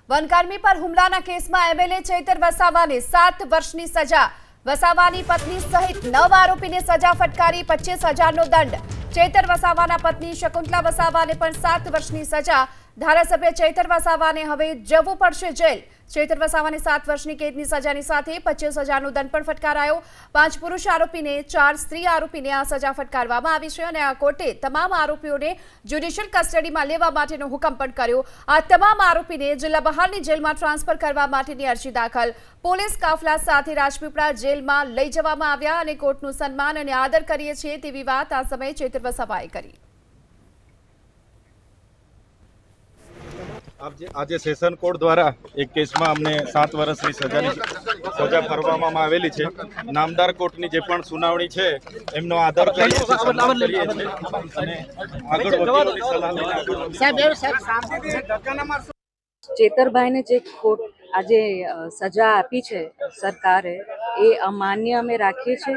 વનકર્મી પર હુમલાના કેસમાં એમએલએ ચૈતર વસાવાને 7 વર્ષની સજા, વસાવાની પત્ની સહિત 9 આરોપીને સજા ફટકારી 25,000નો દંડ। ચૈતર વસાવાના પત્ની શકુંતલા વસાવાને પણ 7 વર્ષની સજા। ધારાસભ્ય ચૈતર વસાવાને હવે જવું પડશે જેલ। ચૈતર વસાવાને 7 વર્ષની કેદની સજાની સાથે 25,000નો દંડ પણ ફટકારાયો। 5 પુરુષ આરોપીને 4 સ્ત્રી આરોપીને આ સજા ફટકારવામાં આવી છે અને આ કોર્ટે તમામ આરોપીઓને જ્યુડિશિયલ કસ્ટડીમાં લેવા માટેનો હુકમ પણ કર્યો। આ તમામ આરોપીને જિલ્લા બહારની જેલમાં ટ્રાન્સફર કરવા માટેની અરજી દાખલ। પોલીસ કાફલા સાથે રાજપીપળા જેલમાં લઈ જવામાં આવ્યા અને કોર્ટનું સન્માન અને આદર કરીએ છીએ તેવી વાત આ સમયે ચૈતર વસાવાએ કરી। આજે સેશન કોર્ટ દ્વારા એક કેસમાં અમને 7 વર્ષની સજા ફરવામાં આવેલી છે। નામદાર કોર્ટની જે પણ સુનાવણી છે એમનો આદર કરીએ છીએ, સન્માન કરીએ છીએ અને આગળ વકીલોની સલાહ લઈને ચેતરભાઈને જે કોર્ટ આજે સજા આપી છે સરકારે, એ અમાન્ય અમે રાખીએ છીએ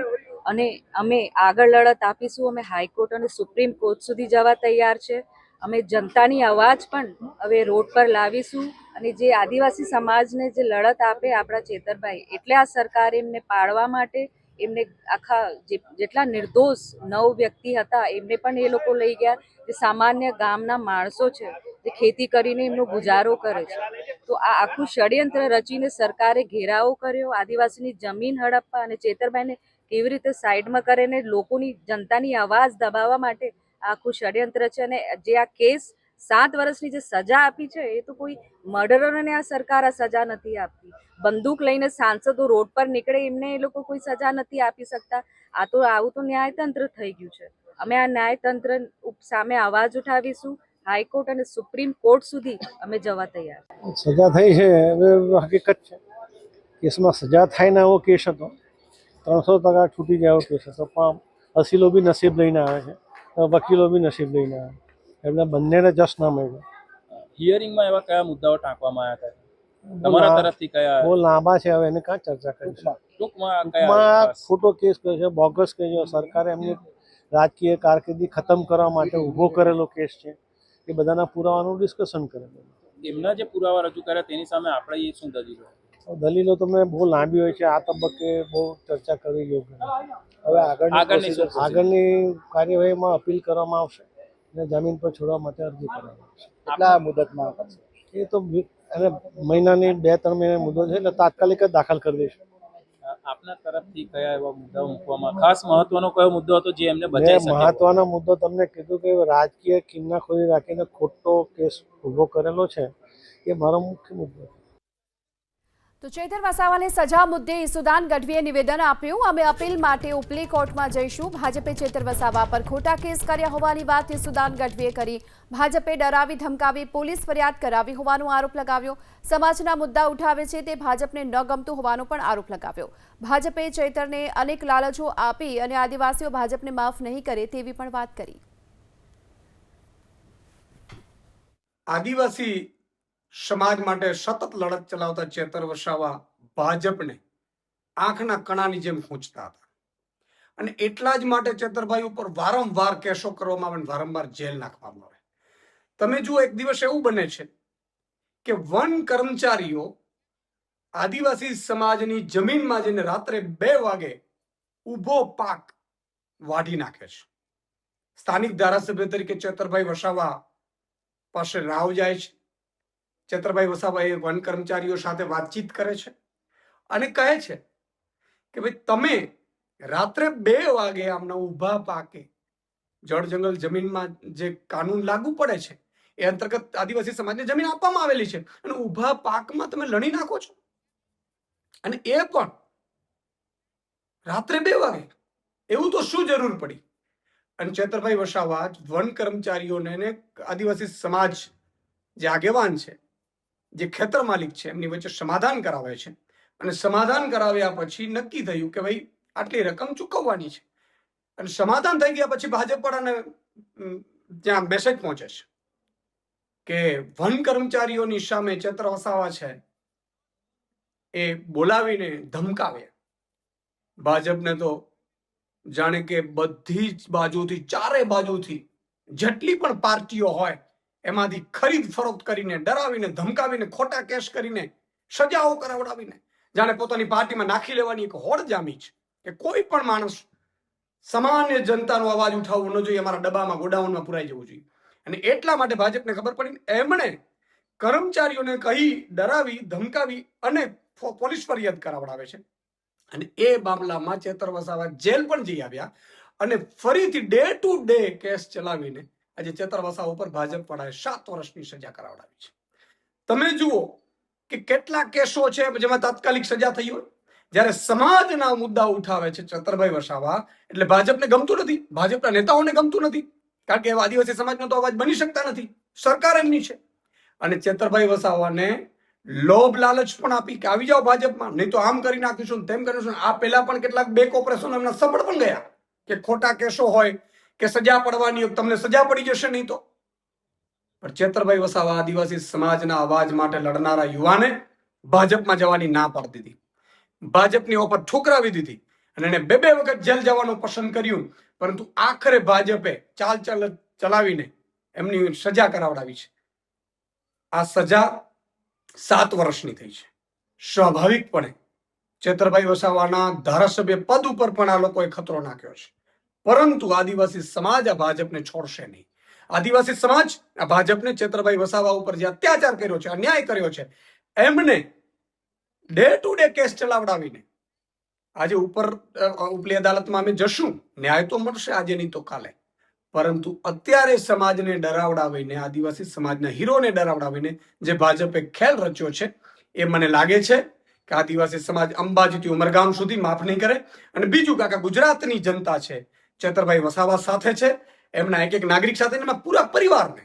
અને અમે આગળ લડત આપીશું। અમે હાઈકોર્ટ અને સુપ્રીમ કોર્ટ સુધી જવા તૈયાર છે। અમે જનતાની અવાજ પણ હવે રોડ પર લાવીશું અને જે આદિવાસી સમાજને જે લડત આપે આપણા ચેતરભાઈ, એટલે આ સરકારે એમને પાડવા માટે એમને આખા જેટલા નિર્દોષ 9 વ્યક્તિ હતા એમને પણ એ લોકો લઈ ગયા, જે સામાન્ય ગામના માણસો છે જે ખેતી કરીને એમનો ગુજારો કરે છે। તો આ આખું ષડયંત્ર રચીને સરકારે ઘેરાવો કર્યો, આદિવાસીની જમીન હડપવા અને ચેતરભાઈને કેવી રીતે સાઈડમાં કરીને લોકોની જનતાની અવાજ દબાવવા માટે આખું ષડયંત્ર છે। અને જે આ કેસ 7 વર્ષની જે સજા આપી છે એ તો કોઈ મર્ડરરોને આ સરકાર આ સજા નથી આપતી। બંદૂક લઈને સાંસદો રોડ પર નીકળે એમને એ લોકો કોઈ સજા નથી આપી શકતા। આવું તો ન્યાયતંત્ર થઈ ગયું છે। અમે આ ન્યાયતંત્ર સામે અવાજ ઉઠાવીશું। હાઈકોર્ટ અને સુપ્રીમ કોર્ટ સુધી અમે જવા તૈયાર। સજા થઈ છે હવે હકીકત છે, કેસમાં સજા થાય ને એવો કેસ હતો, 300% છૂટી જાય એવો કેસ હતો, પણ અસીલો બી નસીબ લઈને આવે છે, વકીલો બી નસીબ લઈને આવે, એમને બંનેને જસ ના મળ્યો। હિયરિંગમાં એવા કયા મુદ્દાઓ ટાંકવામાં આવ્યા હતા તમારા તરફથી? કયા બહુ લાંબા છે, હવે એને કાં ચર્ચા કરીશું। ટૂંકમાં ખોટો કેસ કહે છે, બોગસ કહે છે, સરકારે એમની રાજકીય કારકિર્દી ખતમ કરવા માટે ઊભો કરેલો કેસ છે, એ બધાના પુરાવાનું ડિસ્કશન કરેલું। એમના જે પુરાવા રજૂ કર્યા તેની સામે આપણે એ શું દલીલો? દલીલો તમે બહુ લાંબી હોય છે, આ તબક્કે બહુ ચર્ચા કરવી યોગ્ય નથી। હવે આગળની કાર્યવાહીમાં અપીલ કરવામાં આવશે અને જમીન પર છોડવા માટે અરજી કરવામાં આવશે। કેટલા મુદતમાં કરશે? એ તો અને મહિનાની 2-3 મહિના મુદત છે, એટલે તાત્કાલિક જ દાખલ કરી દઈશું। આપના તરફથી કયા એવા મુદ્દાઓ મૂકવામાં, ખાસ મહત્વનો કયો મુદ્દો હતો જે એમને બચાવી શકે? મહત્વનો મુદ્દો તમને કીધું કે રાજકીય કિન્નાખોરી રાખીને ખોટો કેસ ઊભો કરેલો છે, એ મારો મુખ્ય મુદ્દો છે। તો ચૈતર વસાવાને સજા મુદ્દે ઈસુદાન ગઢવીએ નિવેદન આપ્યું। અમે અપીલ માટે ઉપલી કોર્ટમાં જઈશું। ભાજપે ચૈતર વસાવા પર ખોટા કેસ કર્યા હોવાની વાત ઈસુદાન ગઢવીએ કરી। ભાજપે ડરાવી ધમકાવી પોલીસ ફરિયાદ કરાવી હોવાનો આરોપ લગાવ્યો। સમાજના મુદ્દા ઉઠાવે છે તે ભાજપને ન ગમતું હોવાનો પણ આરોપ લગાવ્યો। ભાજપે ચૈતરને અનેક લાલચો આપી અને આદિવાસીઓ ભાજપને માફ નહીં કરે તેવી પણ વાત કરી। આદિવાસી સમાજ માટે સતત લડત ચલાવતા ચેતર વસાવા ભાજપને આંખના કણાની જેમ ખૂંચતા હતા અને એટલા જ માટે ચેતરભાઈ ઉપર વારંવાર કેસો કરવામાં આવે, વારંવાર જેલ નાખવામાં આવે। તમે જુઓ, એક દિવસ એવું બને છે કે વન કર્મચારીઓ આદિવાસી સમાજની જમીનમાં જઈને રાત્રે 2 વાગે ઊભો પાક વાઢી નાખે છે। સ્થાનિક ધારાસભ્ય તરીકે ચેતરભાઈ વસાવા પાસે રાવ જાય છે। ચેતરભાઈ વસાવા એ વન કર્મચારીઓ સાથે વાતચીત કરે છે અને કહે છે કે ભાઈ તમે રાત્રે 2 વાગે આમના ઊભા પાકે, જળ જંગલ જમીનમાં જે કાનૂન લાગુ પડે છે એ અંતર્ગત આદિવાસી સમાજને જમીન આપવામાં આવેલી છે અને ઊભા પાકમાં તમે લણી નાખો છો, અને એ પણ રાત્રે 2 વાગે। એવું તો શું જરૂર પડી? અને ચેતરભાઈ વસાવા વન કર્મચારીઓને આદિવાસી સમાજ જે આગેવાન છે, જે ખેતર માલિક છે, એમની વચ્ચે સમાધાન કરાવે છે અને સમાધાન કરાવ્યા પછી નક્કી થયું કે ભાઈ આટલી રકમ ચૂકવવાની છે અને સમાધાન થઈ ગયા પછી ભાજપ વાળાને ત્યાં મેસેજ પહોંચે છે કે વન કર્મચારીઓની સામે ચેતર વસાવા છે એ બોલાવીને ધમકાવે। ભાજપને તો જાણે કે બધી જ બાજુથી, ચારે બાજુથી જેટલી પણ પાર્ટીઓ હોય એમાંથી ખરીદ ફરોખ્ત કરીને, ડરાવીને, ધમકાવીને, ખોટા કેસ કરીને, સજાઓ કરાવડાવીને જાણે પોતાની પાર્ટીમાં નાખી લેવાની એક હોડ જામી છે કે કોઈ પણ માણસ સામાન્ય જનતાનો અવાજ ઉઠાવવો ન જોઈએ, અમારા ડબ્બામાં ગોડાઉનમાં પુરાઈ જવું જોઈએ. અને એટલા માટે ભાજપને ખબર પડી, એમણે કર્મચારીઓને કહી ડરાવી, ધમકાવી અને પોલીસ ફરિયાદ કરાવડાવે છે. અને એ મામલામાં ચેતર વસાવા જેલ પણ જઈ આવ્યા અને ફરીથી ડે ટુ ડે કેસ ચલાવીને આજે ચેતર વસાવા ઉપર ભાજપ વાળાએ 7 વર્ષની સજા કરાવડાવી છે. તમે જુઓ કે કેટલા કેસો છે જેમાં તાત્કાલિક સજા થઈ હોય. જ્યારે સમાજના મુદ્દા ઉઠાવે છે ચેતરભાઈ વસાવા, એટલે ભાજપને ગમતું નથી, ભાજપના નેતાઓને ગમતું નથી, કારણ કે આદિવાસી સમાજનો તો અવાજ બની શકતા નથી, સરકાર એમની છે. અને ચેતરભાઈ વસાવાને લોભ લાલચ પણ આપી કે આવી જાઓ ભાજપમાં, નહીં તો આમ કરી નાખીશું, તેમ કરીશું. આ પહેલા પણ કેટલાક બેક ઓપરેશન એમના સફળ પણ ગયા કે ખોટા કેસો હોય કે સજા પડવાની હોય, તમને સજા પડી જશે નહીં તો. પણ ચેતરભાઈ વસાવા આદિવાસી સમાજના અવાજ માટે લડનારા યુવાને ભાજપમાં જવાની ના પાડી દીધી, ભાજપની ઓફર ઠુકરાવી દીધી અને એને 2 વખત જેલ જવાનું પસંદ કર્યું. પરંતુ આખરે ભાજપે ચાલ ચલાવીને એમની સજા કરાવડાવી છે. આ સજા 7 વર્ષની થઈ છે. સ્વાભાવિકપણે ચેતરભાઈ વસાવાના ધારાસભ્ય પદ ઉપર પણ આ લોકોએ ખતરો નાખ્યો છે. પરંતુ આદિવાસી સમાજ આ ભાજપને છોડશે નહીં. આદિવાસી સમાજ આ ભાજપને ચેતરભાઈ વસાવા ઉપર જે અત્યાચાર કર્યો છે, અન્યાય કર્યો છે, એમને ડે ટુ ડે કેસ ચલાવડાવીને આજે ઉપલી અદાલતમાં અમે જશું, ન્યાય તો મળશે આજે નહીં તો કાલે. પરંતુ અત્યારે સમાજને ડરાવડાવીને, આદિવાસી સમાજના હીરોને ડરાવડાવીને જે ભાજપે ખેલ રચ્યો છે, એ મને લાગે છે કે આદિવાસી સમાજ અંબાજીથી ઉમરગામ સુધી માફ નહીં કરે. અને બીજું કાકા, ગુજરાતની જનતા છે ચેતરભાઈ વસાવા સાથે છે, એમના એક નાગરિક સાથે, એમના પૂરા પરિવારને,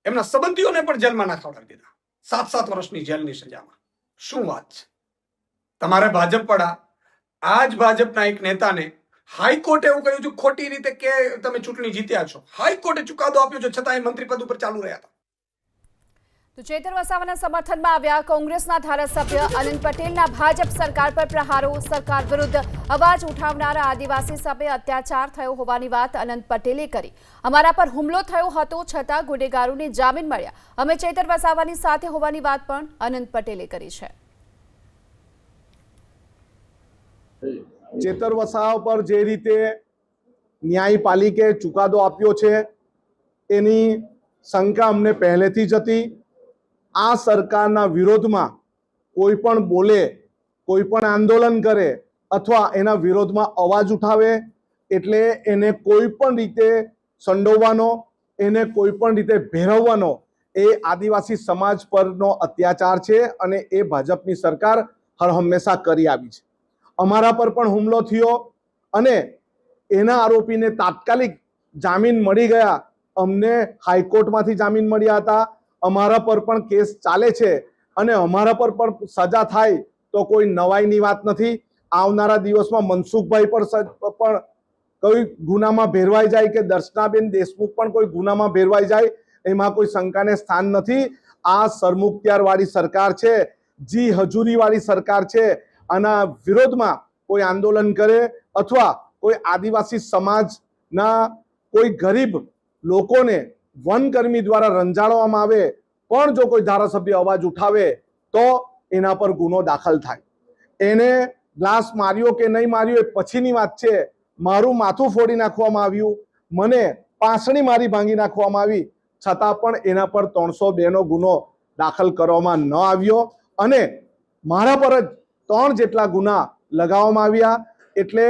એમના સંબંધીઓને પણ જેલમાં નાખવડાવી દીધા 7 વર્ષની જેલની સજામાં. શું વાત છે! તમારે ભાજપ વાળા આજ ભાજપના એક નેતાને હાઈકોર્ટે એવું કહ્યું છે ખોટી રીતે કે તમે ચૂંટણી જીત્યા છો. હાઈકોર્ટે ચુકાદો આપ્યો છે, છતાં એ મંત્રી પદ ઉપર ચાલુ રહ્યા હતા. તો ચેતર વસાવાના સમર્થનમાં આવ્યા કોંગ્રેસના ધારાસભ્ય અનંત પટેલના ભાજપ સરકાર પર પ્રહારો. સરકાર વિરુદ્ધ અવાજ ઉઠાવનારા આદિવાસી સામે અત્યાચાર થયો હોવાની વાત અનંત પટેલે કરી. અમારા પર હુમલો થયો હતો, છતાં ગુનેગારોને જામીન મળ્યા. અમે ચેતર વસાવાની સાથે હોવાની વાત પણ અનંત પટેલે કરી છે. ચેતર વસાવા પર જે રીતે ન્યાયપાલિકે ચુકાદો આપ્યો છે એની શંકા અમને પહેલેથી જ હતી. આ સરકારના વિરોધમાં કોઈ પણ બોલે, કોઈ પણ આંદોલન કરે અથવા એના વિરોધમાં અવાજ ઉઠાવે એટલે એને કોઈ પણ રીતે સંડોવવાનો, એને કોઈ પણ રીતે ભેરવવાનો એ આદિવાસી સમાજ પરનો અત્યાચાર છે અને એ ભાજપની સરકાર હર હંમેશા કરી આવી છે. અમારા પર પણ હુમલો થયો અને એના આરોપીને તાત્કાલિક જામીન મળી ગયા. અમને હાઈકોર્ટમાંથી જામીન મળ્યા હતા. અમારા પર પણ કેસ ચાલે છે અને અમારા પર પણ સજા થાય તો કોઈ નવાઈની વાત નથી. આવનારા દિવસમાં મનસુખભાઈ પણ કોઈ ગુનામાં ભેરવાઈ જાય કે દર્શનાબેન દેશમુખ પણ કોઈ ગુનામાં ભેરવાઈ જાય, એમાં કોઈ શંકાને સ્થાન નથી. આ સરમુખત્યારવાળી સરકાર છે, જી હજુરીવાળી સરકાર છે. આના વિરોધમાં કોઈ આંદોલન કરે અથવા કોઈ આદિવાસી સમાજના કોઈ ગરીબ લોકોને વનકર્મી દ્વારા રંજાડવામાં આવે પણ જો કોઈ ધારાસભ્ય અવાજ ઉઠાવે તો એના પર ગુનો દાખલ થાય. એને ગ્લાસ માર્યો કે નહીં માર્યો એ પછીની વાત છે. મારું માથું ફોડી નાખવામાં આવ્યું, મને પાંસળી મારી ભાંગી નાખવામાં આવી, છતાં પણ એના પર 302 નો ગુનો દાખલ કરવામાં ન આવ્યો અને મારા પર જ 3 જેટલા ગુના લગાવવામાં આવ્યા. એટલે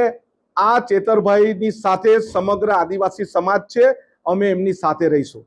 આ ચેતરભાઈની સાથે સમગ્ર આદિવાસી સમાજ છે, અમે એમની સાથે રહીશું.